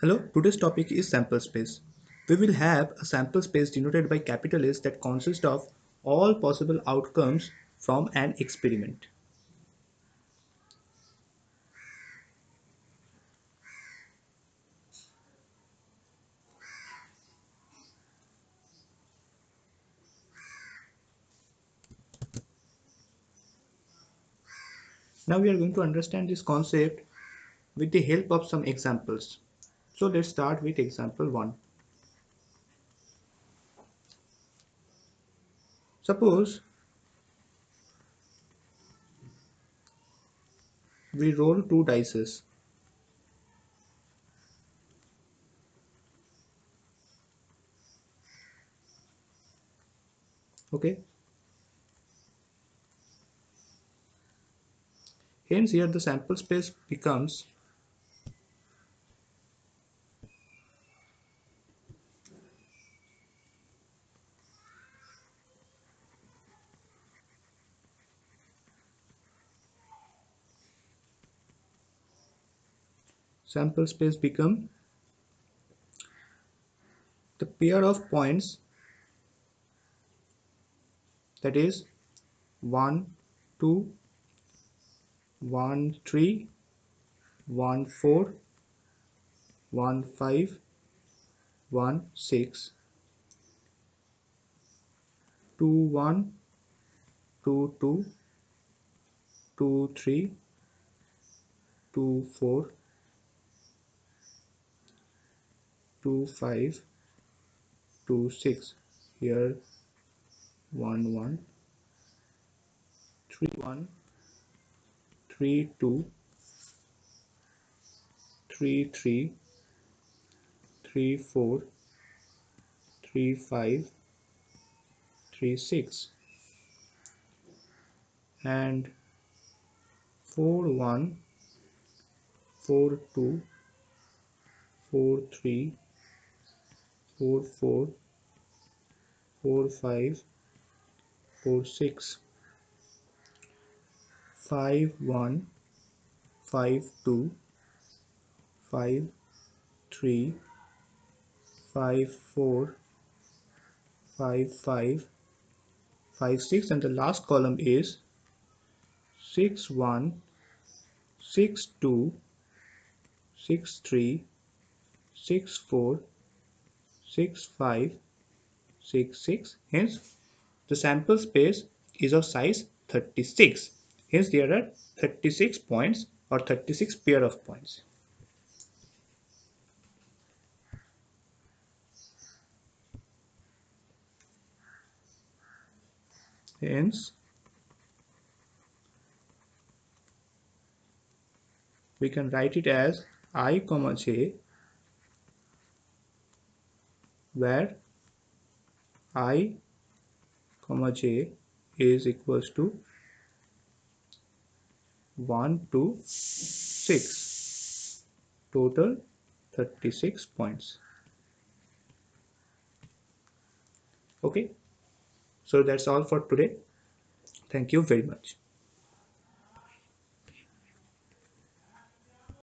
Hello, today's topic is sample space. We will have a sample space denoted by capital S that consists of all possible outcomes from an experiment. Now we are going to understand this concept with the help of some examples. So let's start with example 1. Suppose we roll two dice. Okay. Hence here the sample space becomes sample space become the pair of points, that is 1 2 1 3 1 4 1 5 1 6 2 1 2 2 2 3 2 4 2 5 2 6. Here 1 1 3 1 3 2 3 3 3 4 3 5 3 6 and 4 1 4 2 4 3 4 4 4 5 4 6 5 1 5 2 5 3 5 4 5 5 5 6, and the last column is 6 1 6 2 6 3 6 4 6 5 6 6. Hence the sample space is of size 36. Hence there are 36 points or 36 pair of points. Hence we can write it as I comma j, where I comma j is equals to 1 to 6, total 36 points. Okay, so that's all for today. Thank you very much.